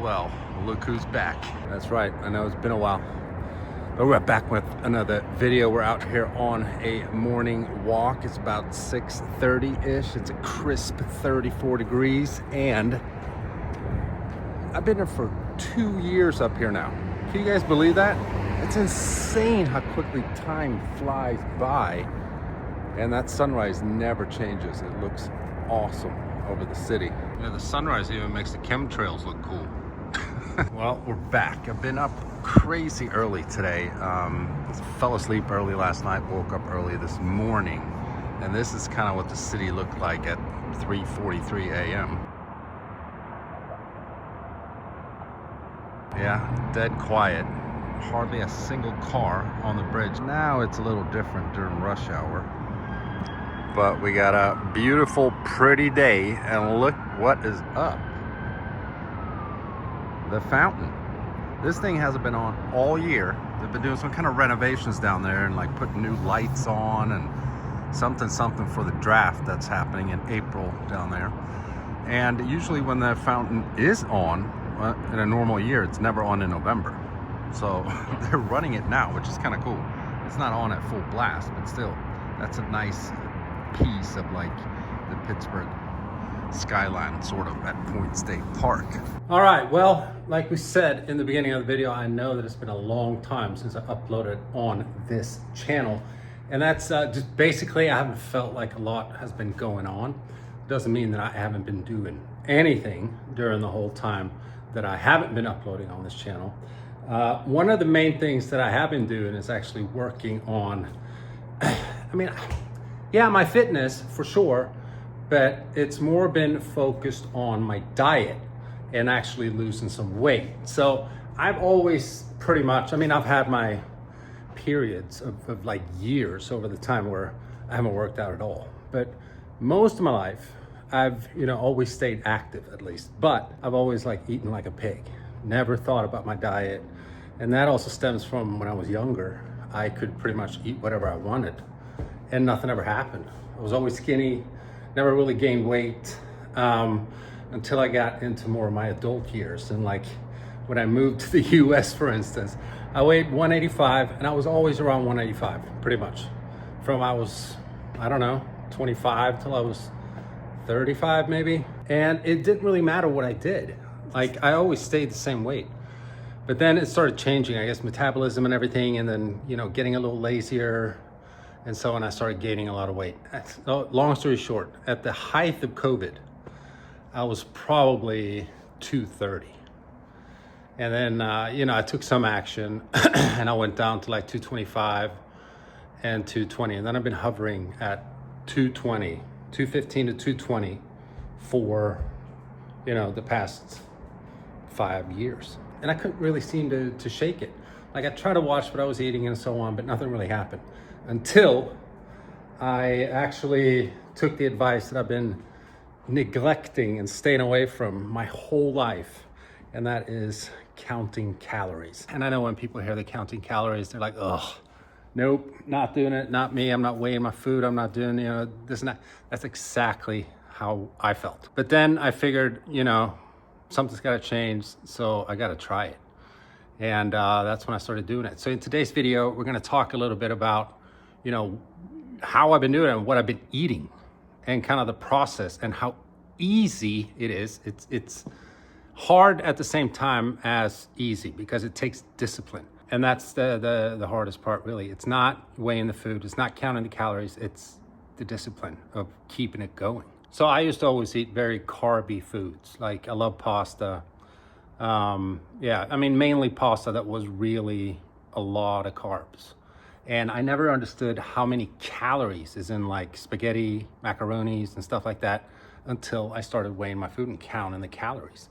Well, look who's back. That's right, I know it's been a while, but we're back with another video. We're out here on a morning walk. It's about 6:30-ish. It's a crisp 34 degrees, and I've been here for 2 years up here now. Can you guys believe that? It's insane how quickly time flies by, and that sunrise never changes. It looks awesome over the city. Yeah, the sunrise even makes the chemtrails look cool. Well, we're back. I've been up crazy early today. Fell asleep early last night, woke up early this morning, and this is kind of what the city looked like at 3:43 a.m. Yeah, dead quiet. Hardly a single car on the bridge. Now it's a little different during rush hour. But we got a beautiful, pretty day, and look what is up. The fountain. This thing hasn't been on all year. They've been doing some kind of renovations down there and like putting new lights on and something for the draft that's happening in April down there. And usually when the fountain is on, in a normal year, it's never on in November. So they're running it now, which is kind of cool. It's not on at full blast, but still, that's a nice piece of like the Pittsburgh skyline, sort of, at Point State Park. All right, well, like we said in the beginning of the video, I know that it's been a long time since I uploaded on this channel, and that's just basically I haven't felt like a lot has been going on. Doesn't mean that I haven't been doing anything during the whole time that I haven't been uploading on this channel. One of the main things that I have been doing is actually working on, yeah, my fitness for sure, but it's more been focused on my diet and actually losing some weight. So I've always pretty much, I've had my periods of like years over the time where I haven't worked out at all. But most of my life, I've always stayed active at least, but I've always like eaten like a pig. Never thought about my diet. And that also stems from when I was younger. I could pretty much eat whatever I wanted and nothing ever happened. I was always skinny, never really gained weight until I got into more of my adult years. And like when I moved to the US, for instance, I weighed 185 and I was always around 185, pretty much. From I was, 25 till I was 35 maybe. And it didn't really matter what I did. Like I always stayed the same weight. But then it started changing, I guess, metabolism and everything, and then, getting a little lazier. And so when I started gaining a lot of weight. So, long story short, at the height of COVID, I was probably 230. And then, I took some action and I went down to like 225 and 220. And then I've been hovering at 220, 215 to 220 for, the past 5 years. And I couldn't really seem to shake it. Like I tried to watch what I was eating and so on, but nothing really happened. Until I actually took the advice that I've been neglecting and staying away from my whole life, and that is counting calories. And I know when people hear the counting calories, they're like, ugh, nope, not doing it, not me, I'm not weighing my food, I'm not doing, this and that. That's exactly how I felt. But then I figured, something's gotta change, so I gotta try it. And that's when I started doing it. So in today's video, we're gonna talk a little bit about how I've been doing it and what I've been eating and kind of the process and how easy it is. It's hard at the same time as easy because it takes discipline. And that's the hardest part, really. It's not weighing the food, it's not counting the calories, it's the discipline of keeping it going. So I used to always eat very carby foods. Like I love pasta. Mainly pasta that was really a lot of carbs. And I never understood how many calories is in like spaghetti, macaronis and stuff like that until I started weighing my food and counting the calories.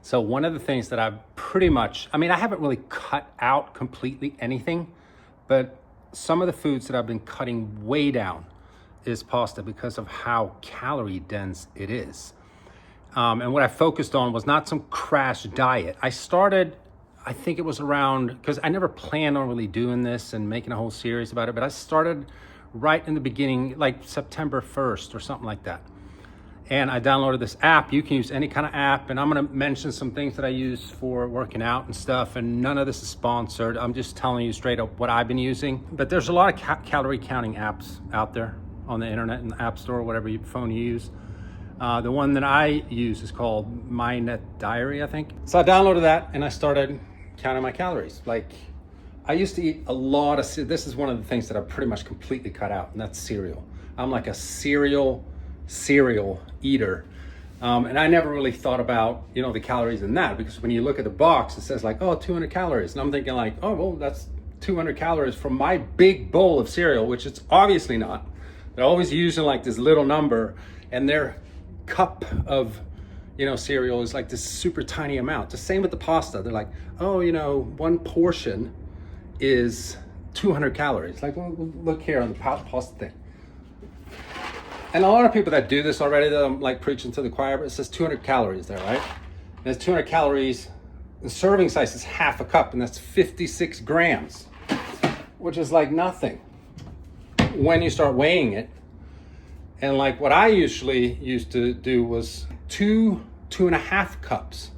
So one of the things that I've pretty much, I haven't really cut out completely anything, but some of the foods that I've been cutting way down is pasta because of how calorie dense it is. And what I focused on was not some crash diet. I started, I think it was around, because I never planned on really doing this and making a whole series about it, but I started right in the beginning, like September 1st or something like that. and I downloaded this app. You can use any kind of app, and I'm gonna mention some things that I use for working out and stuff, and none of this is sponsored. I'm just telling you straight up what I've been using. But there's a lot of calorie counting apps out there on the internet, in the app store, whatever phone you use. The one that I use is called My Net Diary, I think. So I downloaded that and I started counting my calories. Like, I used to eat a lot of, this is one of the things that I pretty much completely cut out, and that's cereal. I'm like a cereal eater. And I never really thought about, you know, the calories in that, because when you look at the box, it says like, oh, 200 calories. And I'm thinking like, oh, well, that's 200 calories from my big bowl of cereal, which it's obviously not. They're always using like this little number, and their cup of, you know, cereal is like this super tiny amount. The same with the pasta. They're like, oh, you know, one portion is 200 calories. Like, well, look here on the pasta thing. And a lot of people that do this already, that I'm like preaching to the choir, but it says 200 calories there, right? And it's 200 calories. The serving size is half a cup, and that's 56 grams, which is like nothing when you start weighing it. And like what I usually used to do was 2.5 cups.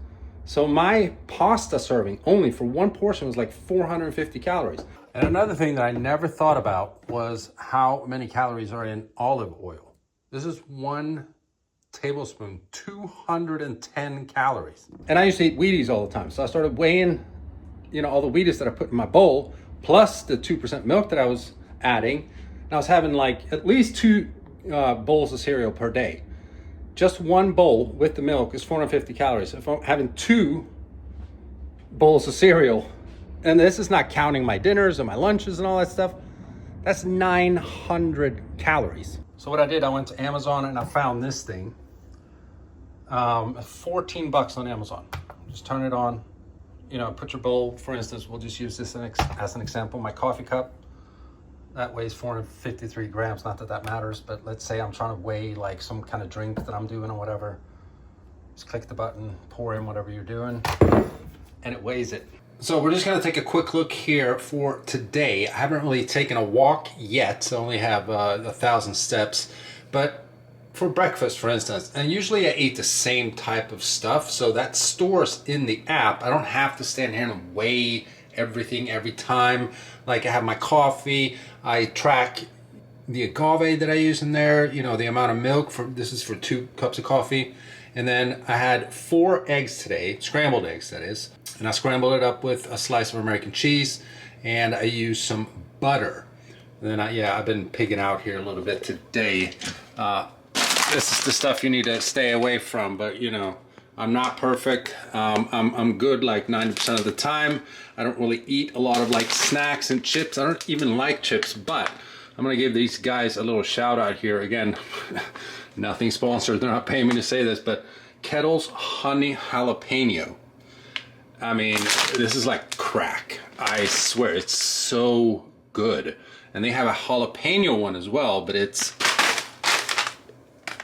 So my pasta serving only for one portion was like 450 calories. And another thing that I never thought about was how many calories are in olive oil. This is 1 tablespoon, 210 calories. And I used to eat Wheaties all the time. So I started weighing, you know, all the Wheaties that I put in my bowl, plus the 2% milk that I was adding. And I was having like at least 2 bowls of cereal per day. Just one bowl with the milk is 450 calories. If I'm having 2 bowls of cereal, and this is not counting my dinners and my lunches and all that stuff, that's 900 calories. So what I did, I went to Amazon and I found this thing. 14 bucks on Amazon. Just turn it on, you know, put your bowl, for instance, we'll just use this as an example, my coffee cup. That weighs 453 grams, not that that matters, but let's say I'm trying to weigh like some kind of drink that I'm doing or whatever. Just click the button, pour in whatever you're doing, and it weighs it. So we're just gonna take a quick look here for today. I haven't really taken a walk yet, I only have 1,000 steps, but for breakfast, for instance, and usually I eat the same type of stuff, so that stores in the app. I don't have to stand here and weigh everything every time. Like, I have my coffee, I track the agave that I use in there, you know, the amount of milk for, this is for 2 cups of coffee. And then I had 4 eggs today, scrambled eggs that is, and I scrambled it up with a slice of American cheese, and I used some butter. And then I've been pigging out here a little bit today. This is the stuff you need to stay away from, but you know, I'm not perfect. I'm good like 90% of the time. I don't really eat a lot of like snacks and chips. I don't even like chips, but I'm gonna give these guys a little shout out here. Again, nothing sponsored, they're not paying me to say this, but Kettle's Honey Jalapeno. I mean, this is like crack. I swear, it's so good. And they have a jalapeno one as well, but it's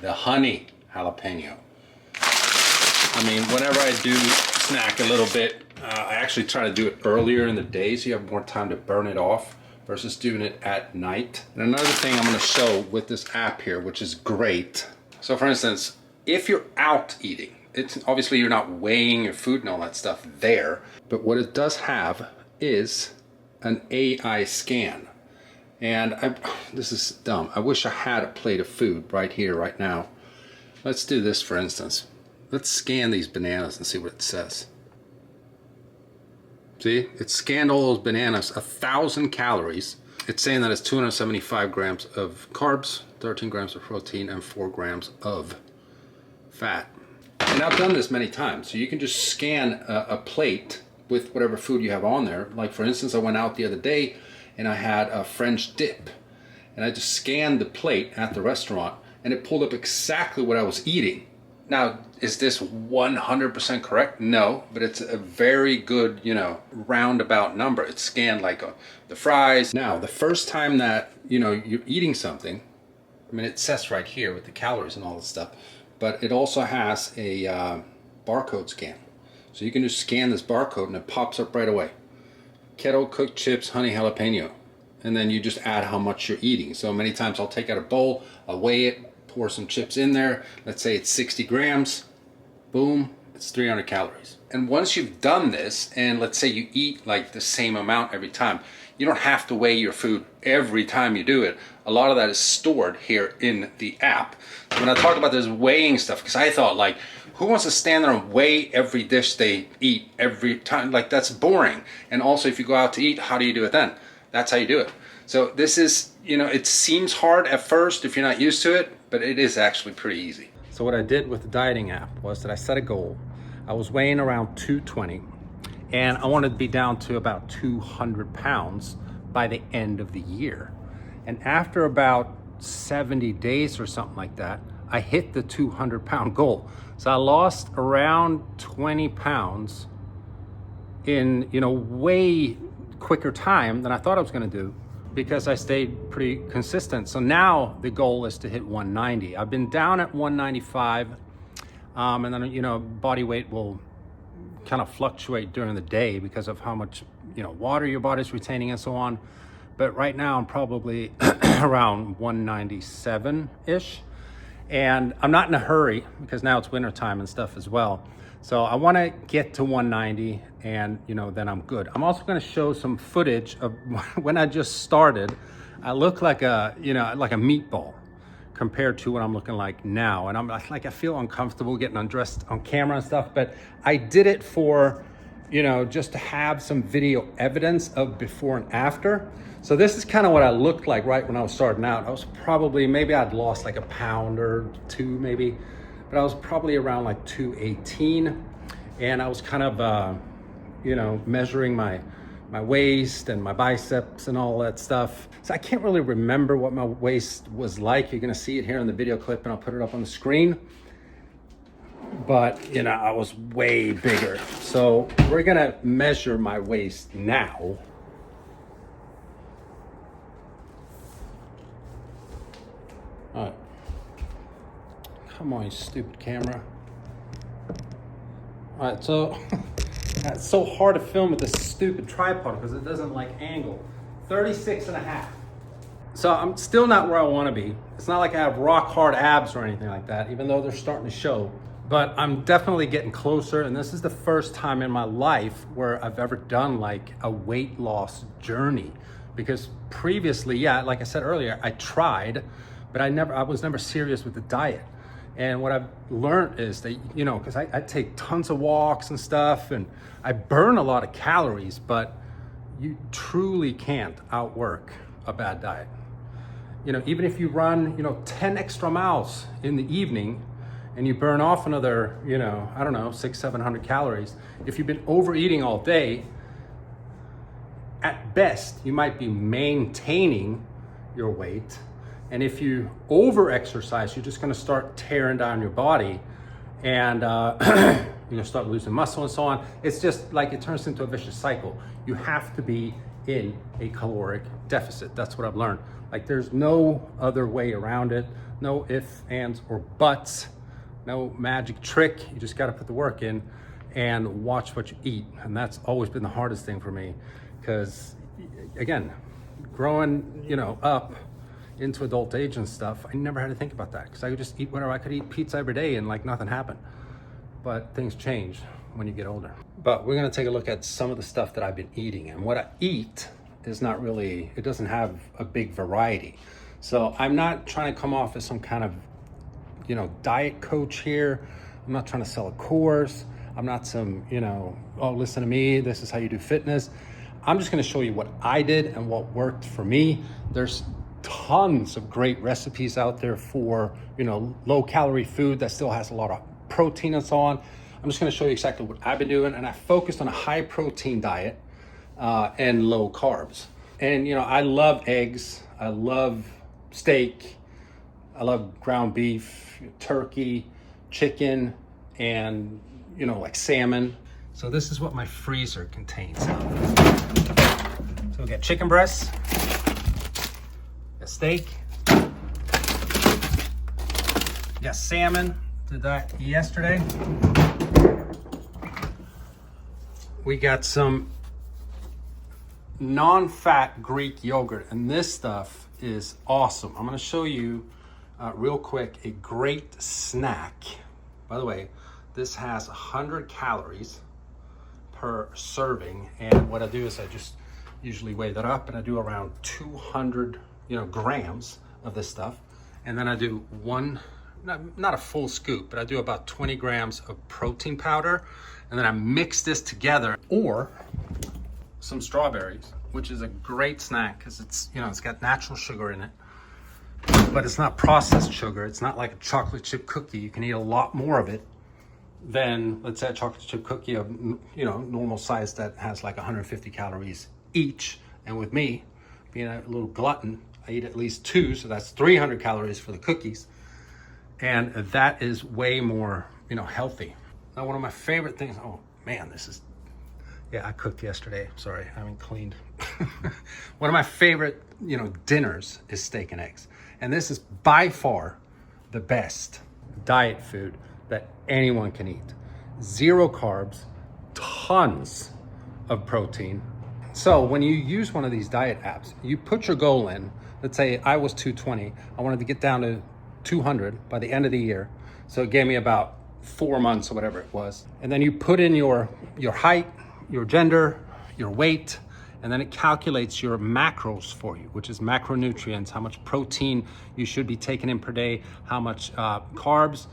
the honey jalapeno. I mean, whenever I do snack a little bit, I actually try to do it earlier in the day so you have more time to burn it off versus doing it at night. And another thing I'm gonna show with this app here, which is great. So for instance, if you're out eating, it's obviously you're not weighing your food and all that stuff there, but what it does have is an AI scan. And this is dumb. I wish I had a plate of food right here, right now. Let's do this for instance. Let's scan these bananas and see what it says. See, it scanned all those bananas, 1,000 calories. It's saying that it's 275 grams of carbs, 13 grams of protein, and 4 grams of fat. And I've done this many times. So you can just scan a plate with whatever food you have on there. Like for instance, I went out the other day and I had a French dip. And I just scanned the plate at the restaurant and it pulled up exactly what I was eating. Now, is this 100% correct? No, but it's a very good, you know, roundabout number. It's scanned like the fries. Now, the first time that, you know, you're eating something, I mean, it says right here with the calories and all this stuff, but it also has a barcode scan. So you can just scan this barcode and it pops up right away. Kettle cooked chips, honey jalapeno. And then you just add how much you're eating. So many times I'll take out a bowl, I'll weigh it, pour some chips in there. Let's say it's 60 grams. Boom, it's 300 calories. And once you've done this, and let's say you eat like the same amount every time, you don't have to weigh your food every time you do it. A lot of that is stored here in the app. When I talk about this weighing stuff, because I thought, like, who wants to stand there and weigh every dish they eat every time? Like, that's boring. And also, if you go out to eat, how do you do it then? That's how you do it. So this is, you know, it seems hard at first if you're not used to it, but it is actually pretty easy. So what I did with the dieting app was that I set a goal. I was weighing around 220, and I wanted to be down to about 200 pounds by the end of the year. And after about 70 days or something like that, I hit the 200-pound goal. So I lost around 20 pounds in, you know, way quicker time than I thought I was gonna do, because I stayed pretty consistent. So now the goal is to hit 190. I've been down at 195, and then, you know, body weight will kind of fluctuate during the day because of how much, you know, water your body's retaining and so on. But right now I'm probably around 197-ish. And I'm not in a hurry because now it's winter time and stuff as well. So I want to get to 190, and, you know, then I'm good. I'm also going to show some footage of when I just started. I look like a, you know, like a meatball compared to what I'm looking like now. And I'm like, I feel uncomfortable getting undressed on camera and stuff, but I did it for, you know, just to have some video evidence of before and after. So this is kind of what I looked like right when I was starting out. I was probably, maybe I'd lost like a pound or two maybe, but I was probably around like 218. And I was kind of, you know, measuring my waist and my biceps and all that stuff. So I can't really remember what my waist was like. You're gonna see it here in the video clip, and I'll put it up on the screen. But, you know, I was way bigger. So we're gonna measure my waist now. All right. Come on, you stupid camera. All right, so it's so hard to film with this stupid tripod because it doesn't like angle. 36.5. So I'm still not where I want to be. It's not like I have rock hard abs or anything like that, even though they're starting to show. But I'm definitely getting closer, and this is the first time in my life where I've ever done like a weight loss journey. Because previously, yeah, like I said earlier, I tried, but I was never serious with the diet. And what I've learned is that, you know, because I take tons of walks and stuff, and I burn a lot of calories, but you truly can't outwork a bad diet. You know, even if you run, you know, 10 extra miles in the evening and you burn off another, you know, I don't know, 600-700 calories. If you've been overeating all day, at best, you might be maintaining your weight. And if you over-exercise, you're just gonna start tearing down your body, and you're gonna start losing muscle and so on. It's just like, it turns into a vicious cycle. You have to be in a caloric deficit. That's what I've learned. Like, there's no other way around it. No ifs, ands, or buts. No magic trick. You just gotta put the work in and watch what you eat. And that's always been the hardest thing for me, because again, growing, you know, up into adult age and stuff, I never had to think about that, because I could just eat whatever. I could eat pizza every day and like nothing happened. But things change when you get older. But we're gonna take a look at some of the stuff that I've been eating. And what I eat is not really, it doesn't have a big variety. So I'm not trying to come off as some kind of, you know, diet coach here. I'm not trying to sell a course. I'm not some, you know, oh, listen to me, this is how you do fitness. I'm just gonna show you what I did and what worked for me. There's tons of great recipes out there for, you know, low calorie food that still has a lot of protein and so on. I'm just gonna show you exactly what I've been doing, and I focused on a high protein diet and low carbs. And, you know, I love eggs, I love steak, I love ground beef, turkey, chicken, and, you know, like salmon. So this is what my freezer contains. So we got chicken breasts, got steak, got salmon, did that yesterday. We got some non-fat Greek yogurt, and this stuff is awesome. I'm gonna show you real quick, a great snack. By the way, this has 100 calories per serving, and what I do is I just usually weigh that up, and I do around 200 grams of this stuff, and then I do one, not a full scoop, but I do about 20 grams of protein powder, and then I mix this together, or some strawberries, which is a great snack because it's it's got natural sugar in it, but it's not processed sugar. It's not like a chocolate chip cookie. You can eat a lot more of it than, let's say, a chocolate chip cookie of normal size that has like 150 calories each. And with me being a little glutton, I eat at least 2, so that's 300 calories for the cookies, and that is way more healthy. Now, one of my favorite things, oh man, this is, yeah, I cooked yesterday. Sorry, I haven't cleaned. One of my favorite, dinners is steak and eggs. And this is by far the best diet food that anyone can eat. 0 carbs, tons of protein. So when you use one of these diet apps, you put your goal in. Let's say I was 220. I wanted to get down to 200 by the end of the year. So it gave me about 4 months or whatever it was. And then you put in your height, your gender, your weight, and then it calculates your macros for you, which is macronutrients, how much protein you should be taking in per day, how much carbs,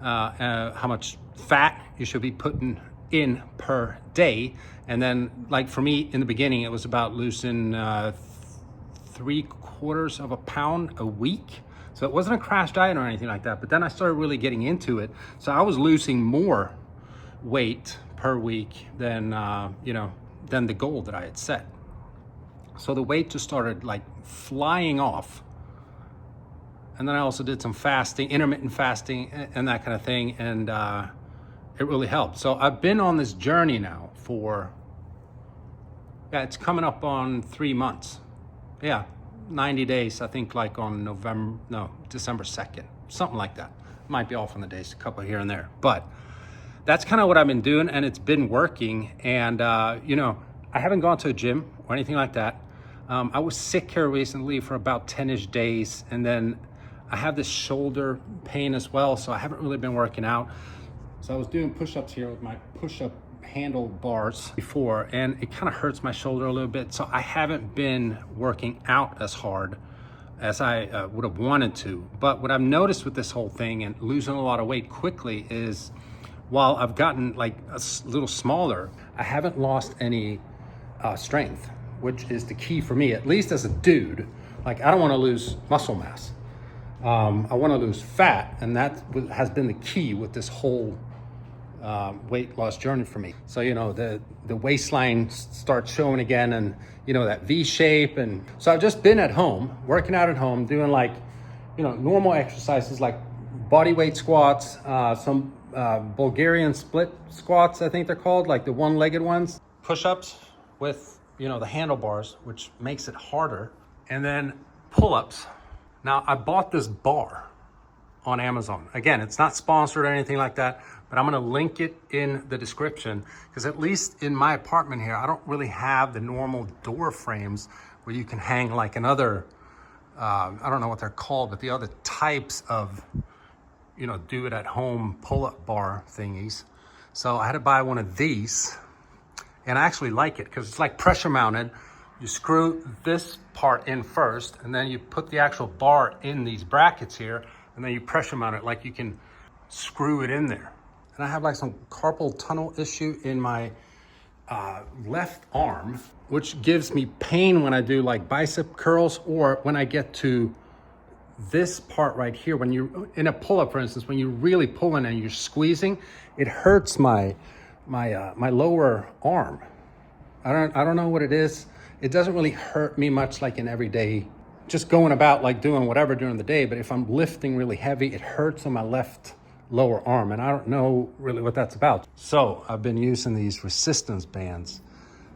how much fat you should be putting in per day. And then, like for me in the beginning, it was about losing 3/4 of a pound a week. So it wasn't a crash diet or anything like that, but then I started really getting into it. So I was losing more weight per week than than the goal that I had set. So the weight just started like flying off. And then I also did some fasting, intermittent fasting, and that kind of thing, and it really helped. So I've been on this journey now for, it's coming up on 3 months. 90 days, I think, like on December 2nd, something like that. Might be off on the days, a couple here and there, but that's kind of what I've been doing, and it's been working. And I haven't gone to a gym or anything like that. I was sick here recently for about 10-ish days, and then I have this shoulder pain as well, so I haven't really been working out. So I was doing push-ups here with my push-up handle bars before, and it kind of hurts my shoulder a little bit, so I haven't been working out as hard as I would have wanted to. But what I've noticed with this whole thing and losing a lot of weight quickly is, while I've gotten like a little smaller, I haven't lost any strength, which is the key for me, at least as a dude. Like, I don't want to lose muscle mass. I want to lose fat, and that has been the key with this whole weight loss journey for me. So the waistline starts showing again, and that V shape. And so I've just been at home, working out at home, doing like normal exercises like body weight squats, some Bulgarian split squats, I think they're called, like the one-legged ones, push-ups with the handlebars, which makes it harder, and then pull-ups. Now, I bought this bar on Amazon. Again, it's not sponsored or anything like that, but I'm gonna link it in the description, because at least in my apartment here, I don't really have the normal door frames where you can hang like another, I don't know what they're called, but the other types of, do it at home pull-up bar thingies. So I had to buy one of these, and I actually like it because it's like pressure mounted. You screw this part in first, and then you put the actual bar in these brackets here, and then you pressure mount it, like you can screw it in there. And I have like some carpal tunnel issue in my left arm, which gives me pain when I do like bicep curls, or when I get to this part right here, when you're in a pull-up, for instance, when you're really pulling and you're squeezing, it hurts my lower arm. I don't know what it is. It doesn't really hurt me much like in everyday, just going about like doing whatever during the day, but if I'm lifting really heavy, it hurts on my left lower arm, and I don't know really what that's about. So I've been using these resistance bands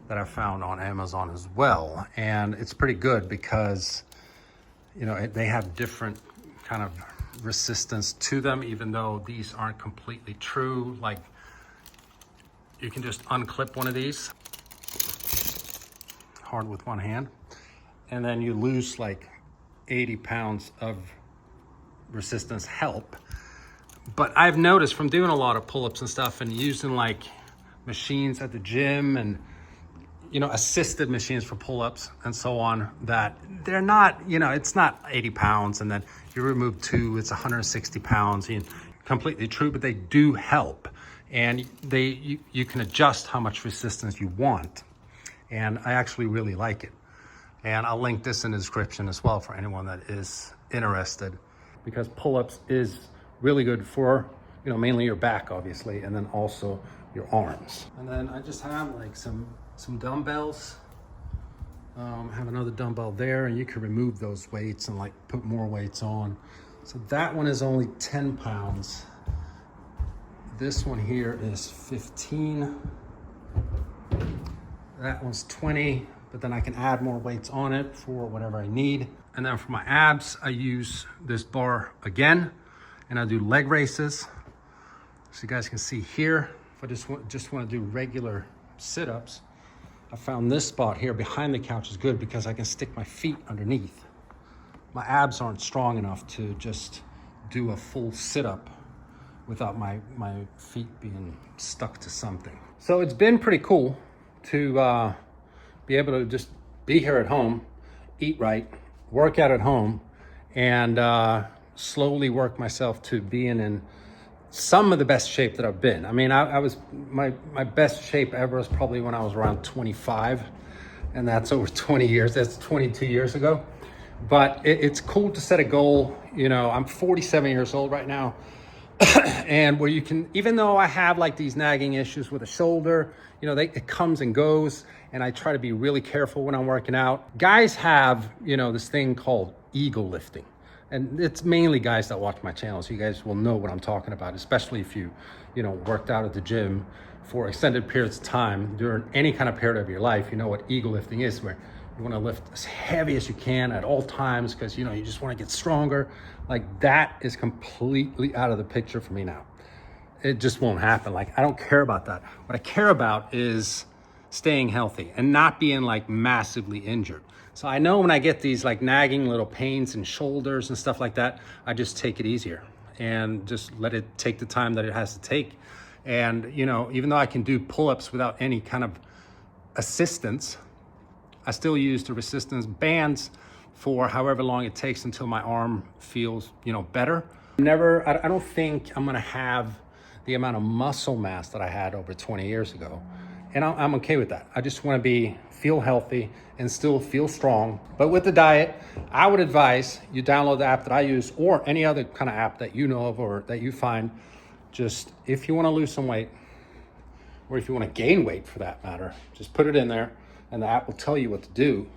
that I found on Amazon as well, and it's pretty good because they have different kind of resistance to them, even though these aren't completely true. Like, you can just unclip one of these hard with one hand, and then you lose like 80 pounds of resistance help. But I've noticed from doing a lot of pull-ups and stuff and using like machines at the gym and, you know, assisted machines for pull-ups and so on, that they're not, you know, it's not 80 pounds and then you remove 2, it's 160 pounds. Completely true, but they do help. And you can adjust how much resistance you want. And I actually really like it. And I'll link this in the description as well for anyone that is interested, because pull-ups is really good for, you know, mainly your back, obviously, and then also your arms. And then I just have like some dumbbells. Have another dumbbell there, and you can remove those weights and like put more weights on. So that one is only 10 pounds. This one here is 15. That one's 20, but then I can add more weights on it for whatever I need. And then for my abs, I use this bar again, and I do leg raises. So you guys can see here, if I just want to do regular sit-ups, I found this spot here behind the couch is good because I can stick my feet underneath. My abs aren't strong enough to just do a full sit-up without my feet being stuck to something. So it's been pretty cool to be able to just be here at home, eat right, work out at home, and slowly work myself to being in some of the best shape that I've been. I mean, I was, my best shape ever was probably when I was around 25, and that's over 20 years, that's 22 years ago. But it's cool to set a goal. You know, I'm 47 years old right now, and where you can, even though I have like these nagging issues with the shoulder, you know, it comes and goes, and I try to be really careful when I'm working out. Guys have, you know, this thing called ego lifting. And it's mainly guys that watch my channel, so you guys will know what I'm talking about, especially if you know, worked out at the gym for extended periods of time during any kind of period of your life. You know what ego lifting is, where you want to lift as heavy as you can at all times because, you know, you just want to get stronger. Like, that is completely out of the picture for me now. It just won't happen. Like, I don't care about that. What I care about is staying healthy and not being like massively injured. So I know when I get these like nagging little pains in shoulders and stuff like that, I just take it easier and just let it take the time that it has to take. And, you know, even though I can do pull-ups without any kind of assistance, I still use the resistance bands for however long it takes until my arm feels, you know, better. I don't think I'm gonna have the amount of muscle mass that I had over 20 years ago. And I'm okay with that. I just want to feel healthy and still feel strong. But with the diet, I would advise you download the app that I use, or any other kind of app that you know of or that you find. Just if you want to lose some weight, or if you want to gain weight for that matter, just put it in there and the app will tell you what to do.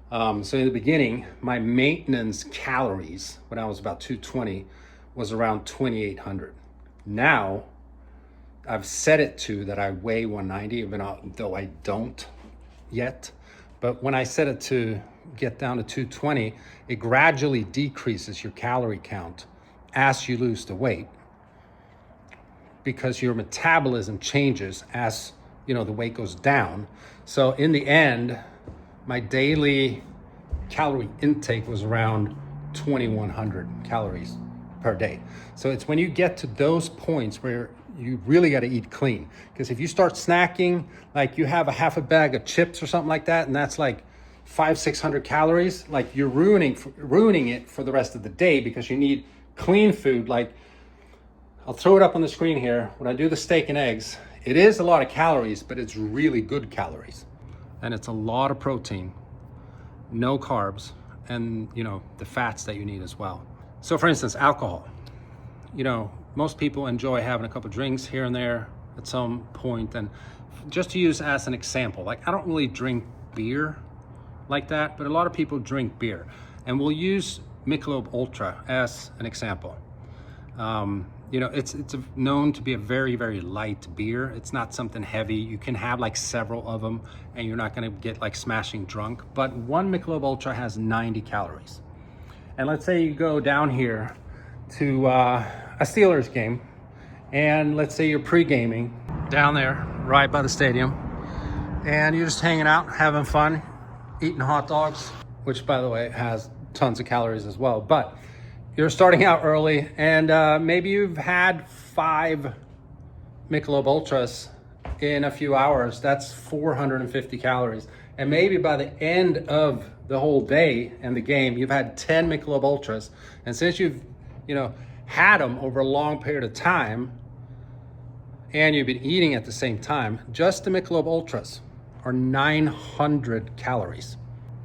So in the beginning, my maintenance calories when I was about 220 was around 2,800. Now, I've set it to that I weigh 190, even though I don't yet. But when I set it to get down to 220, it gradually decreases your calorie count as you lose the weight, because your metabolism changes as, you know, the weight goes down. So in the end, my daily calorie intake was around 2,100 calories per day. So it's when you get to those points where you really got to eat clean, because if you start snacking, like you have a half a bag of chips or something like that, and that's like 500-600 calories, like you're ruining it for the rest of the day, because you need clean food. Like, I'll throw it up on the screen here. When I do the steak and eggs, it is a lot of calories, but it's really good calories, and it's a lot of protein, no carbs, and, you know, the fats that you need as well. So for instance, alcohol, you know, most people enjoy having a couple of drinks here and there at some point. And just to use as an example, like, I don't really drink beer like that, but a lot of people drink beer, and we'll use Michelob Ultra as an example. You know, it's known to be a very, very light beer. It's not something heavy. You can have like several of them and you're not gonna get like smashing drunk, but one Michelob Ultra has 90 calories. And let's say you go down here to a Steelers game, and let's say you're pre-gaming down there right by the stadium, and you're just hanging out, having fun, eating hot dogs, which by the way has tons of calories as well. But you're starting out early and maybe you've had 5 Michelob Ultras in a few hours. That's 450 calories. And maybe by the end of the whole day and the game, you've had 10 Michelob Ultras. And since you've, had them over a long period of time and you've been eating at the same time, just the Michelob Ultras are 900 calories.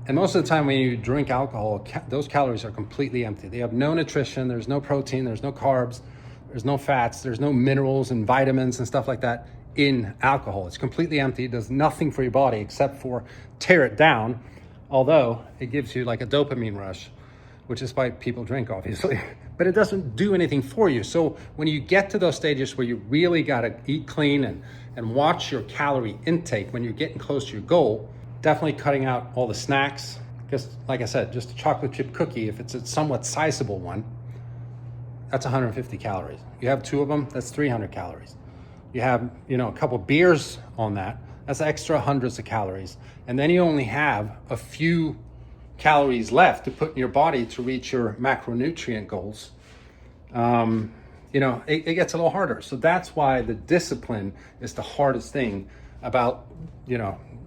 And most of the time when you drink alcohol, those calories are completely empty. They have no nutrition, there's no protein, there's no carbs, there's no fats, there's no minerals and vitamins and stuff like that in alcohol. It's completely empty. It does nothing for your body except for tear it down, although it gives you like a dopamine rush, which is why people drink, obviously. But it doesn't do anything for you. So when you get to those stages where you really gotta eat clean and watch your calorie intake when you're getting close to your goal, definitely cutting out all the snacks. Just like I said, just a chocolate chip cookie, if it's a somewhat sizable one, that's 150 calories. You have 2 of them, that's 300 calories. You have, a couple beers on that, that's extra hundreds of calories. And then you only have a few calories left to put in your body to reach your macronutrient goals. It gets a little harder. So that's why the discipline is the hardest thing about,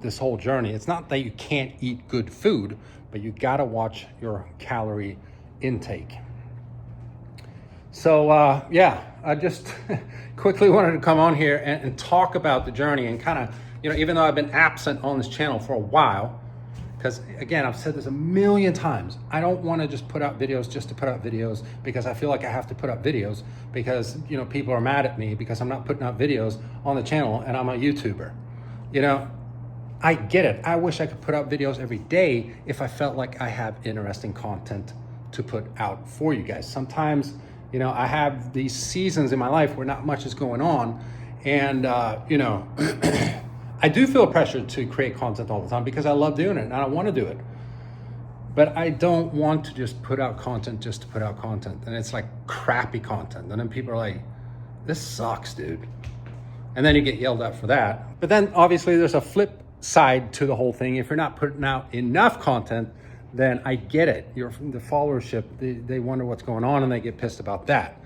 this whole journey. It's not that you can't eat good food, but you gotta watch your calorie intake. So I just quickly wanted to come on here and talk about the journey and kind of, even though I've been absent on this channel for a while, because again, I've said this a million times, I don't want to just put out videos just to put out videos because I feel like I have to put out videos because, people are mad at me because I'm not putting out videos on the channel and I'm a YouTuber. I get it. I wish I could put out videos every day if I felt like I have interesting content to put out for you guys. Sometimes, I have these seasons in my life where not much is going on. And, I do feel pressured to create content all the time because I love doing it and I want to do it. But I don't want to just put out content just to put out content. And it's like crappy content. And then people are like, this sucks, dude. And then you get yelled at for that. But then obviously there's a flip side to the whole thing. If you're not putting out enough content, then I get it. The followership, they wonder what's going on and they get pissed about that.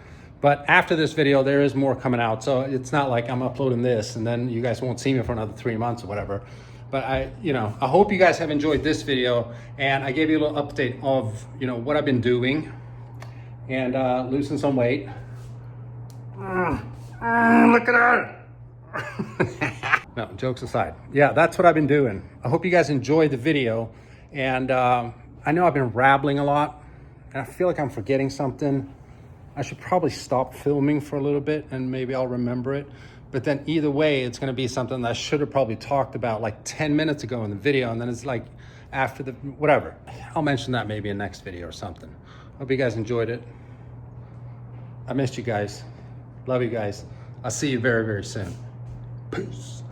But after this video, there is more coming out. So it's not like I'm uploading this and then you guys won't see me for another 3 months or whatever. But I hope you guys have enjoyed this video and I gave you a little update of, what I've been doing and losing some weight. Look at her. No, jokes aside. Yeah, that's what I've been doing. I hope you guys enjoyed the video. And I know I've been rambling a lot and I feel like I'm forgetting something. I should probably stop filming for a little bit and maybe I'll remember it. But then either way, it's gonna be something that I should have probably talked about like 10 minutes ago in the video. And then it's like after the, whatever. I'll mention that maybe in next video or something. Hope you guys enjoyed it. I missed you guys. Love you guys. I'll see you very, very soon. Peace.